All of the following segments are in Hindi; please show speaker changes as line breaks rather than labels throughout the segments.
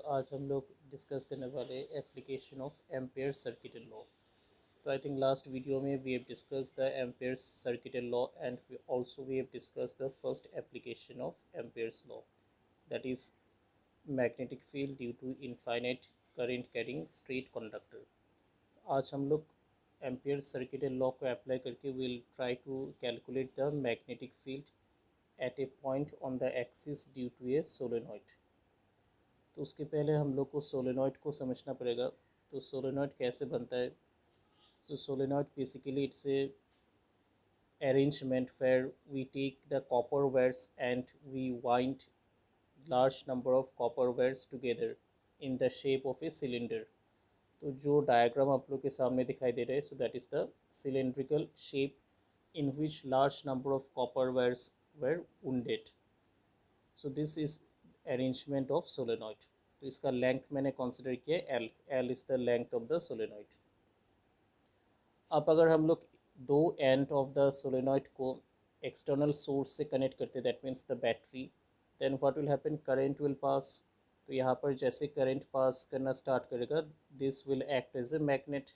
आज हम लोग डिस्कस करने वाले application of Ampere circuital law. तो आई थिंक लास्ट वीडियो में we have discuss the Ampere circuital law and we have discuss the first application of Ampere's law, that is magnetic field due to infinite current carrying straight conductor. आज हम लोग एम्पेयर सर्किटल लॉ को अप्लाई करके will try to calculate the magnetic field at a point on the axis due to a solenoid. तो उसके पहले हम लोग को सोलेनॉइड को समझना पड़ेगा। तो सोलेनॉइड कैसे बनता है? तो solenoid basically it's a arrangement where we take the copper wires and we wind large number of copper wires together in the shape of a cylinder। तो जो डायग्राम आप लोग के सामने दिखाई दे रहा है, so that is the cylindrical shape in which large number of copper wires were wounded। So this is arrangement of solenoid. तो इसका लेंथ मैंने कंसिडर किया एल। L is the length of the solenoid. अब अगर हम लोग दो एंड ऑफ द सोलेनॉइड को एक्सटर्नल सोर्स से कनेक्ट करते, that means the battery, then what will happen, current will pass. तो यहाँ पर जैसे करंट पास करना स्टार्ट करेगा, this will act as a magnet,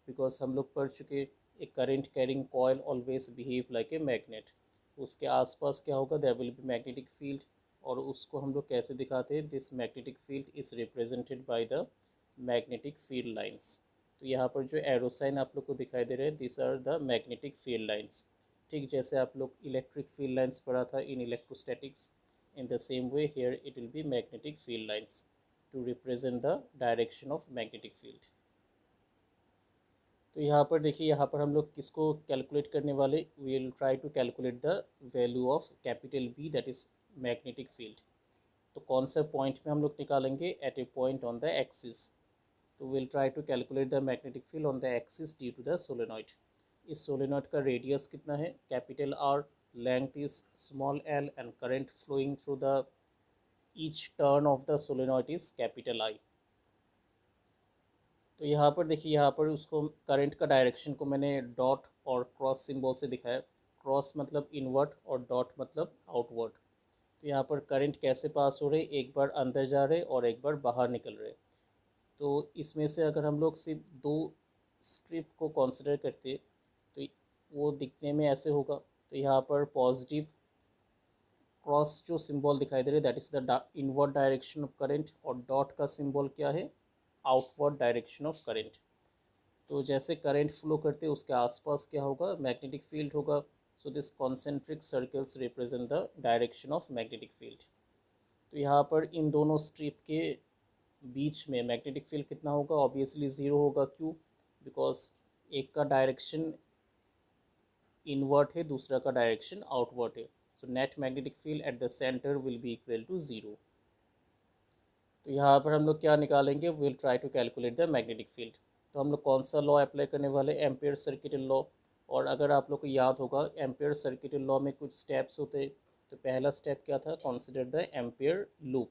because हम लोग पढ़ चुके ए current carrying coil always behave like a magnet. उसके आसपास क्या होगा, there will be magnetic field. और उसको हम लोग कैसे दिखाते हैं, this magnetic field is represented by the magnetic field lines. तो यहाँ पर जो एरो साइन आप लोग को दिखाई दे रहे हैं, this are the magnetic field lines. ठीक जैसे आप लोग इलेक्ट्रिक फील्ड लाइंस पढ़ा था in electrostatics, in the same way here it will be magnetic field lines to represent the direction of magnetic field. तो यहाँ पर देखिए, यहाँ पर हम लोग किसको कैलकुलेट करने वाले, we will try to calculate the value of capital B, that is magnetic field. तो कौन सा पॉइंट में हम लोग निकालेंगे, at a point on the axis. तो will try to calculate the magnetic field on the axis due to the solenoid. इस सोलेनॉइड का रेडियस कितना है, capital R, length is small L and current flowing through the each turn of the solenoid is capital I. तो यहाँ पर देखिए, यहाँ पर उसको करंट का डायरेक्शन को मैंने डॉट और क्रॉस सिंबल से दिखाया। क्रॉस मतलब इनवर्ट और डॉट मतलब आउटवर्ड। तो यहाँ पर करंट कैसे पास हो रहे, एक बार अंदर जा रहे और एक बार बाहर निकल रहे। तो इसमें से अगर हम लोग सिर्फ दो स्ट्रिप को कंसिडर करते तो वो दिखने में ऐसे होगा। तो यहाँ पर पॉजिटिव क्रॉस जो सिंबल दिखाई दे रहे, that is the inward direction of current, और डॉट का सिंबल क्या है, आउटवर्ड डायरेक्शन ऑफ करंट। तो जैसे करंट फ्लो करते उसके आसपास क्या होगा, मैग्नेटिक फील्ड होगा। So this concentric circles represent the direction of magnetic field. तो यहाँ पर इन दोनों स्ट्रिप के बीच में मैग्नेटिक फील्ड कितना होगा, ऑब्वियसली ज़ीरो होगा। क्यों, बिकॉज एक का डायरेक्शन इनवर्ट है, दूसरा का डायरेक्शन आउटवर्ट है। So net magnetic field at the centre will be equal to zero. तो यहाँ पर हम लोग क्या निकालेंगे, will try to calculate the magnetic field. तो हम लोग कौन सा लॉ अप्लाई करने वाले, एम्पेयर सर्किटल लॉ। और अगर आप लोग को याद होगा, एम्पेयर सर्किटल लॉ में कुछ स्टेप्स होते। तो पहला स्टेप क्या था, कॉन्सिडर द एम्पेयर लूप।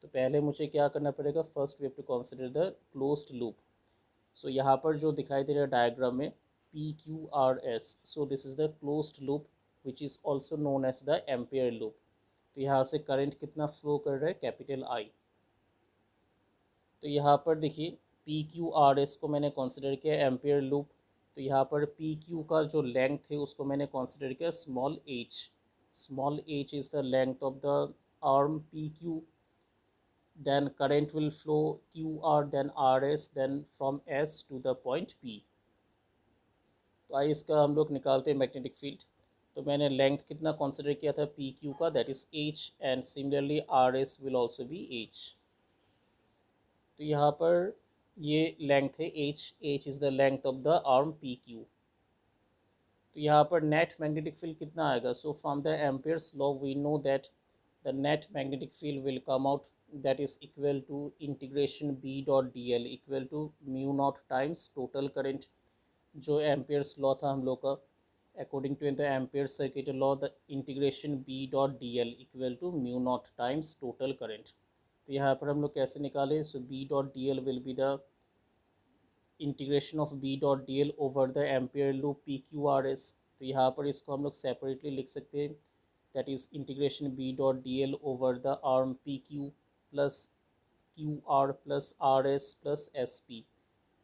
तो पहले मुझे क्या करना पड़ेगा, first we have to consider the closed loop. So यहाँ पर जो दिखाई दे रहा है डायग्राम में, PQRS, so this is the closed loop which is also known as the Ampere loop. तो यहाँ से करंट कितना फ्लो कर रहा है, कैपिटल आई। तो यहाँ पर देखिए, PQRS को मैंने कंसिडर किया एम्पेयर लूप। तो यहाँ पर PQ का जो लेंथ है उसको मैंने कंसिडर किया small h। Small h is the length of the arm PQ। then current will flow QR, then RS, then from S to the point P। तो आइए इसका हम लोग निकालते हैं मैग्नेटिक फील्ड। तो मैंने लेंथ कितना कंसिडर किया था PQ का, that is H, and similarly RS will also be H। तो यहाँ पर ये लेंथ है H, H is the length of the arm PQ। तो यहाँ पर नेट मैग्नेटिक फील्ड कितना आएगा, so from the Ampere's law we know that the net magnetic field will come out, that is equal to integration B dot dl equal to mu naught times total current. जो एम्पेयर्स लॉ था हम लोग का, according to the Ampere circuit law, the integration B dot dl equal to mu naught times total current. तो यहाँ पर हम लोग कैसे निकाले, so B dot dl will be the integration of B dot dl over the Ampere loop PQRS। तो यहाँ पर इसको हम लोग सेपरेटली लिख सकते हैं, that is integration B dot dl over the arm PQ plus Q R plus R S plus S P.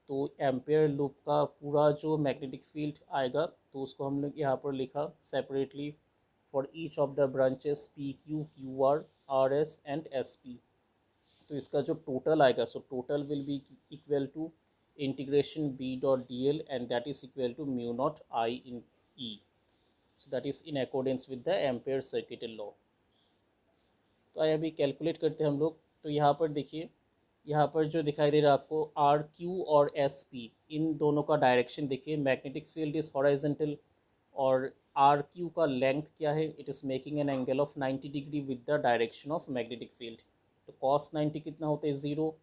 तो एम्पेयर लूप का पूरा जो मैग्नेटिक फील्ड आएगा तो उसको हम लोग यहाँ पर लिखा separately for each of the branches P Q Q R S and S P. तो इसका जो टोटल आएगा so total will be equal to integration B dot D L and that is equal to mu naught I in E. So that is in accordance with the Ampere circuital law. तो आइए अभी कैलकुलेट करते हैं हम लोग। तो यहाँ पर देखिए, यहाँ पर जो दिखाई दे रहा है आपको आर क्यू और एस पी, इन दोनों का डायरेक्शन देखिए, मैग्नेटिक फील्ड इज हॉराइजेंटल और आर क्यू का लेंथ क्या है, it is making an angle of 90 degree with the direction of magnetic field. तो कॉस 90 कितना होता है, ज़ीरो।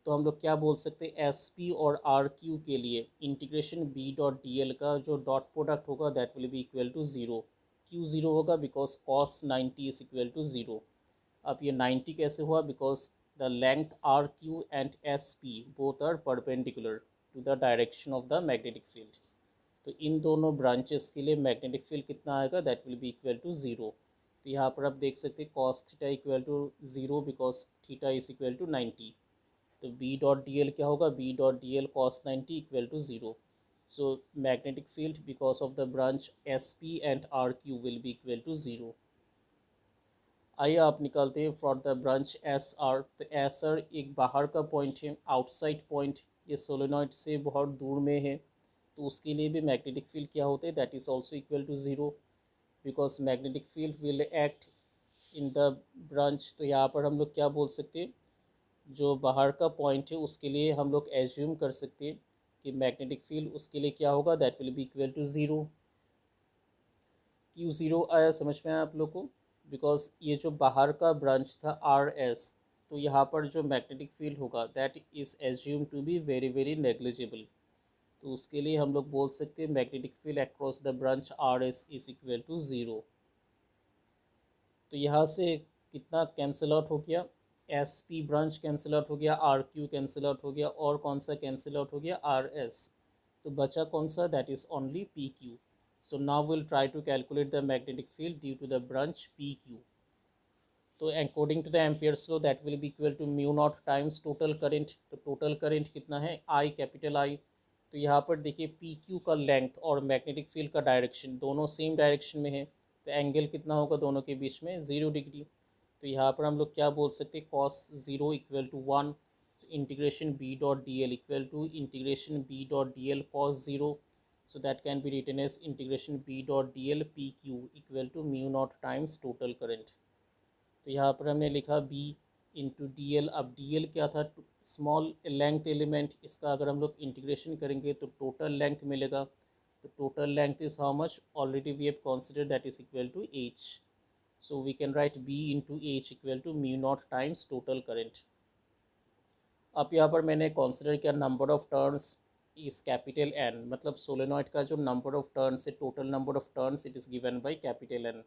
तो हम लोग क्या बोल सकते हैं, एस पी और आर क्यू के लिए integration B dot D L का जो डॉट प्रोडक्ट होगा that will be equal to zero. Q zero होगा because cos 90 is equal to zero. अब ये 90 कैसे हुआ, because the length R Q and S P both are perpendicular to the direction of the magnetic field. तो इन दोनों ब्रांचेस के लिए मैग्नेटिक फील्ड कितना आएगा, that will be equal to zero. तो यहाँ पर आप देख सकते हैं cos theta equal to zero because theta is equal to 90। तो बी डॉट डी एल क्या होगा, B dot D L cos 90 equal to zero. So magnetic field because of the branch S P and R Q will be equal to zero. आइए आप निकालते हैं for the branch S are. तो एस आर एक बाहर का पॉइंट है, आउटसाइड पॉइंट, ये सोलेनॉइड से बहुत दूर में है। तो उसके लिए भी मैग्नेटिक फील्ड क्या होते हैं, that is also equal to zero because magnetic field will act in the branch. तो यहाँ पर हम लोग क्या बोल सकते हैं, जो बाहर का पॉइंट है उसके लिए हम लोग एज्यूम कर सकते हैं कि मैग्नेटिक फील्ड उसके लिए क्या होगा, that will be equal to zero. Q zero आया, समझ में आया आप लोग को, बिकॉज ये जो बाहर का ब्रांच था आर एस, तो यहाँ पर जो मैग्नेटिक फील्ड होगा that is assume to be very very negligible. तो उसके लिए हम लोग बोल सकते हैं magnetic field across the branch R S is equal to zero. तो यहाँ से कितना कैंसिल आउट हो गया, S P branch cancel out हो गया, आर क्यू कैंसिल आउट हो गया, और कौन सा कैंसिल आउट हो गया, आर एस। तो बचा कौन सा, that is only P Q. So now we'll try to calculate the magnetic field due to the branch PQ. तो according to the Ampere's law that will be equal to mu naught times total current। तो total current कितना है, I कैपिटल I। तो यहाँ पर देखिए PQ का लेंथ और मैग्नेटिक फील्ड का डायरेक्शन दोनों सेम डायरेक्शन में है, तो एंगल कितना होगा दोनों के बीच में, 0 डिग्री। तो यहाँ पर हम लोग क्या बोल सकते हैं, cos 0 equal to 1। Integration B dot D L equal to integration B dot D L cos 0। so that can be written as integration b dot dl pq equal to mu naught times total current। तो यहाँ पर हमने लिखा b इंटू डी एल। अब डी एल क्या था, स्मॉल लेंथ एलिमेंट, इसका अगर हम लोग इंटीग्रेशन करेंगे तो टोटल लेंथ मिलेगा। तो total length is how much, already we have considered that is equal to H. So we can write b into H equal to mu naught times total current. अब यहाँ पर मैंने कंसिडर किया number of turns is capital N, मतलब सोलेनॉइड का जो नंबर ऑफ टर्न्स है, total number of turns it is given by capital N.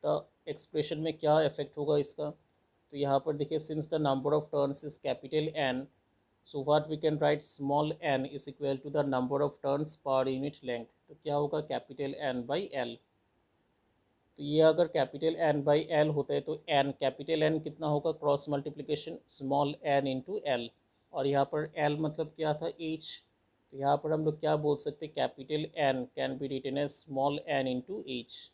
तो एक्सप्रेशन में क्या इफेक्ट होगा इसका, तो यहाँ पर देखिए since the number of turns is capital N, so what we can write small N is equal to the number of turns per unit length. तो क्या होगा, कैपिटल एन बाई एल। तो ये अगर कैपिटल एन बाई एल होता है तो एन कैपिटल एन कितना होगा, cross multiplication small N into L, और यहाँ पर एल मतलब क्या था, एच। तो यहाँ पर हम लोग क्या बोल सकते हैं, capital N can be written as small N into H.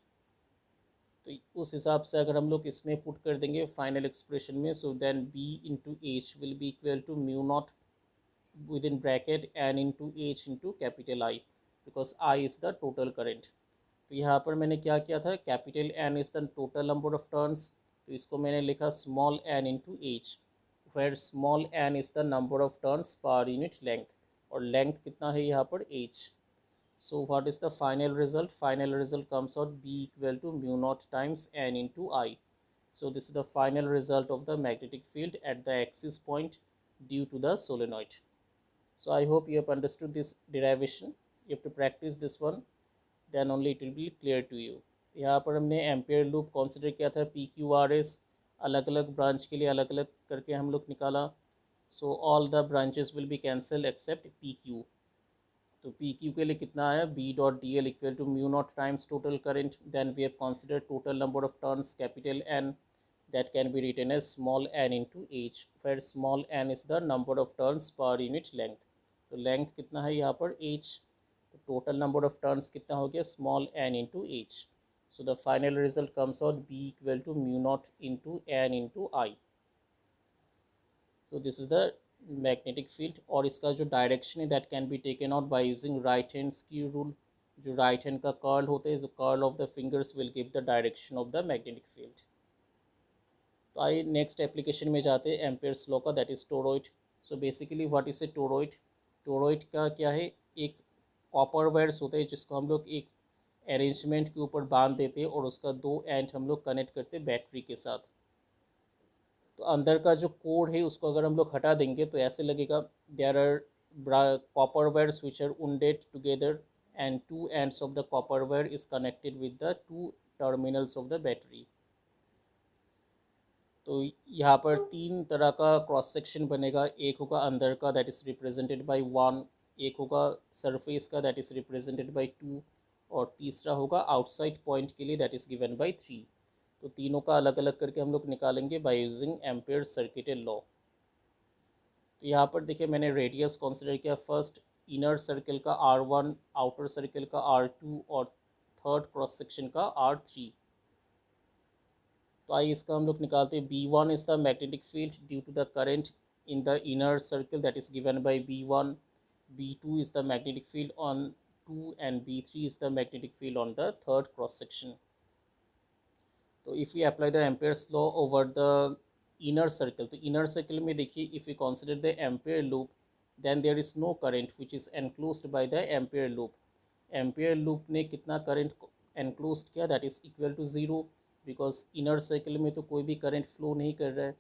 तो उस हिसाब से अगर हम लोग इसमें पुट कर देंगे फाइनल एक्सप्रेशन में, so then B into H will be equal to mu naught within bracket N into H into capital I, because I is the total current. तो यहाँ पर मैंने क्या किया था, capital N is the total number of turns, तो इसको मैंने लिखा small N into H, where small N is the number of turns per unit length, और लेंथ कितना है यहाँ पर, H. So what is the final result, final result comes out B equal to mu naught times N into I. So this is the final result of the magnetic field at the axis point due to the solenoid. So I hope you have understood this derivation. You have to practice this one, then only it will be clear to you. यहाँ पर हमने एम्पेयर लूप कंसिडर किया था, पी क्यू आर एस, अलग अलग ब्रांच के लिए अलग अलग करके हम लोग निकाला। So all the branches will be cancel except P Q. तो पी क्यू के लिए कितना आया, B dot D L equal to mu naught times total current, then we have consider total number of turns capital N, that can be written as small n into h, where small n is the number of turns per unit length. तो लेंथ कितना है यहाँ पर h, तो टोटल नंबर ऑफ टर्न्स कितना हो गया small n into h. So the final result comes out b equal to mu naught into n into I. So this is the magnetic field. और इसका जो डायरेक्शन है that can be taken out by using right hand की रूल. जो राइट हैंड का कर्ल होते हैं, जो curl of the fingers will give the direction of the magnetic field. तो आइए नेक्स्ट एप्लीकेशन में जाते हैं एम्पेयर्स लॉ का, that is toroid. So basically what is a toroid. Toroid का क्या है, एक कॉपर वायर्स होते हैं जिसको हम लोग एक अरेंजमेंट के ऊपर बांध देते हैं और उसका दो एंड हम लोग कनेक्ट करते हैं बैटरी के साथ. तो अंदर का जो कोड है उसको अगर हम लोग हटा देंगे तो ऐसे लगेगा there are copper wires which are wounded together and two ends of the copper wire is connected with the two terminals of the battery. तो यहाँ पर तीन तरह का क्रॉस सेक्शन बनेगा. एक होगा अंदर का दैट इज़ रिप्रेजेंटेड बाय 1, एक होगा सरफेस का दैट इज़ रिप्रेजेंटेड बाय 2, और तीसरा होगा आउटसाइड पॉइंट के लिए दैट इज़ गिवन बाय 3. तो तीनों का अलग अलग करके हम लोग निकालेंगे by using ampere circuital law. तो यहाँ पर देखिए मैंने रेडियस कंसिडर किया. फर्स्ट इनर सर्कल का R1, आउटर सर्कल का R2 और थर्ड क्रॉस सेक्शन का R3. तो आइए इसका हम लोग निकालते हैं. B1 is the magnetic field due to the current in the inner circle that is given by B1. B2 is the magnetic field on 2 and B3 is the magnetic field on the third cross section. तो if we apply the Ampere's law over the inner circle, तो inner circle में देखिए if we consider the Ampere loop, then there is no current which is enclosed by the Ampere loop. Ampere loop ने कितना current enclosed किया, that is equal to 0, because inner circle में तो कोई भी current flow नहीं कर रहा है.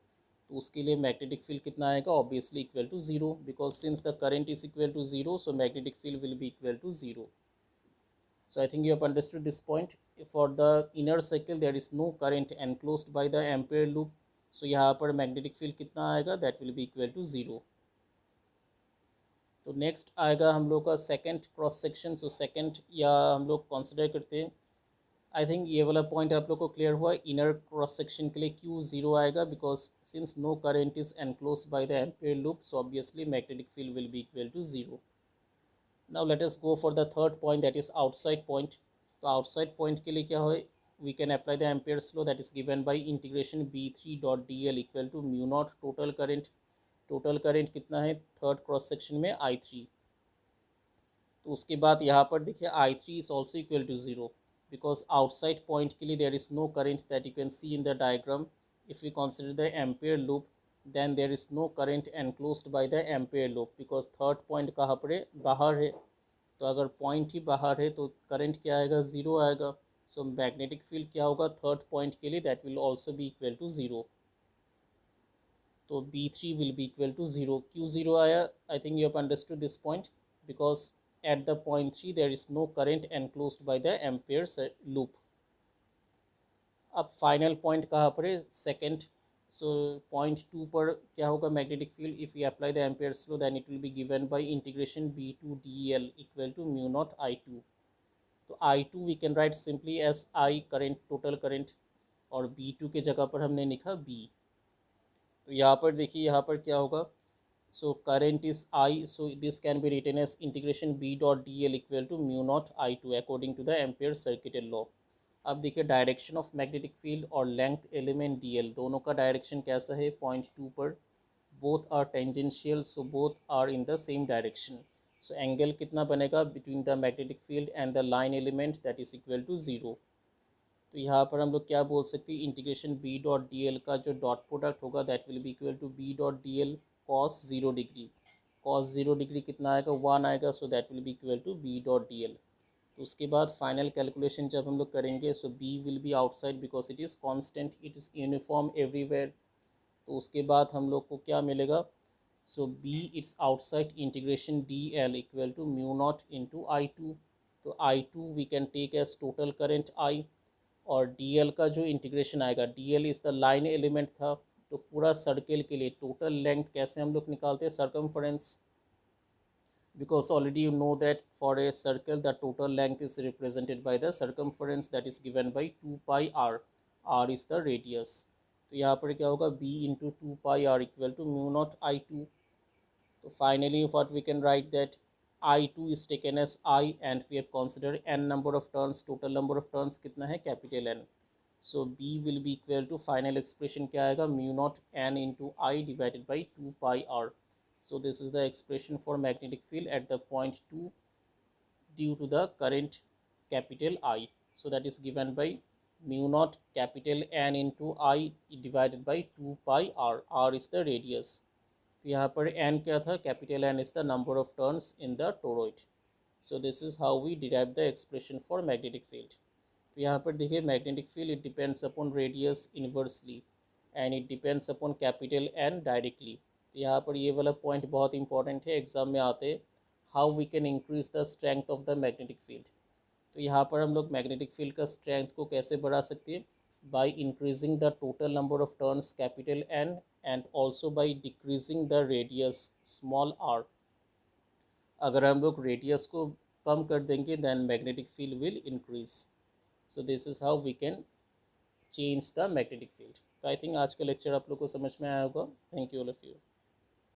तो उसके लिए मैग्नेटिक फील्ड कितना आएगा, obviously equal to 0, because since the current is equal to 0, so magnetic field will be equal to 0. So I think you have understood this point. For the inner circle there is no current enclosed by the ampere loop, so यहाँ पर मैग्नेटिक फील्ड कितना आएगा, that will be equal to 0. तो नेक्स्ट आएगा हम लोग का second cross section. So second या हम लोग कंसिडर करते हैं. आई थिंक ये वाला पॉइंट आप लोग को क्लियर हुआ. इनर क्रॉस सेक्शन के लिए क्यू 0 आएगा because since no current is enclosed by the Ampere loop, so obviously magnetic field will be equal to 0. Now let us go for the third point that is outside point. तो आउटसाइड पॉइंट के लिए क्या हो, we can apply the Ampere's law that is given by integration B3.dl equal to mu naught total current. Total current कितना है थर्ड क्रॉस सेक्शन में, I3. तो उसके बाद यहाँ पर देखिए I3 is also equal to 0 because outside point के लिए there is no current that you can see in the diagram. If we consider the ampere loop, then there is no current enclosed by the ampere loop because third point कहाँ पर है, बाहर है. तो अगर point ही बाहर है तो current क्या आएगा, 0 आएगा. So magnetic field क्या होगा थर्ड point के लिए, that will also be equal to 0. तो B3 will be equal to 0. क्यों 0 आया, I think you have understood this point because at the point 3 there is no current enclosed by the ampere loop. अब फाइनल पॉइंट कहाँ पर है, सेकंड. सो पॉइंट 2 पर क्या होगा magnetic field, if you apply the Ampere's law then it will be given by integration B2dl equal to mu naught I2. तो I2 we can write simply as I current, total current, और B2 के जगह पर हमने लिखा B. तो यहाँ पर देखिए यहाँ पर क्या होगा, so current is I, so this can be written as integration B.dl equal to mu naught I2 according to the Ampere circuital law. अब देखिए डायरेक्शन ऑफ मैग्नेटिक फील्ड और लेंथ एलिमेंट dl दोनों का डायरेक्शन कैसा है, पॉइंट 2 पर. Both are tangential, so both are in the same direction. So angle कितना बनेगा between the magnetic field and the line element, that is equal to 0. तो यहाँ पर हम लोग क्या बोल सकते हैं, इंटीग्रेशन B.dl का जो डॉट प्रोडक्ट होगा that will be equal to B.dl cos 0 degree. cos 0 degree कितना आएगा, 1 आएगा, so that will be equal to B.dl. तो उसके बाद फाइनल कैलकुलेशन जब हम लोग करेंगे, so B will be outside because it is constant, it is uniform everywhere. तो उसके बाद हम लोग को क्या मिलेगा, so B it's outside integration DL equal to mu naught into I2. तो I2 we can take as total current I, और DL का जो इंटीग्रेशन आएगा, DL is the line element था. तो पूरा सर्कल के लिए टोटल लेंथ कैसे हम लोग निकालते हैं, circumference, because already you know that for a circle the total length is represented by the circumference that is given by 2 pi r. R is the radius. तो यहाँ पर क्या होगा, b into 2 pi r equal to mu naught I2. तो finally what we can write that I2 is taken as I and we have considered n number of turns. total number of turns कितना है, capital N. So B will be equal to final expression क्या आएगा, mu naught n into I divided by 2 pi r. So this is the expression for magnetic field at the point 2 due to the current capital I. So that is given by mu naught capital N into I divided by 2 pi r. R is the radius. तो यहाँ पर n क्या था, capital N is the number of turns in the toroid. So this is how we derive the expression for magnetic field. तो यहाँ पर देखिए magnetic field it depends upon radius inversely and it depends upon capital N directly. तो यहाँ पर ये वाला पॉइंट बहुत इंपॉर्टेंट है, एग्जाम में आते, how we can increase the strength of the magnetic field. तो यहाँ पर हम लोग मैग्नेटिक फील्ड का स्ट्रेंथ को कैसे बढ़ा सकते हैं, by increasing the total number of turns capital N and also by decreasing the radius small r. अगर हम लोग रेडियस को कम कर देंगे then magnetic field will increase. So this is how we can change the magnetic field. तो आई थिंक आज का लेक्चर आप लोग को समझ में आया होगा. Thank you all of you.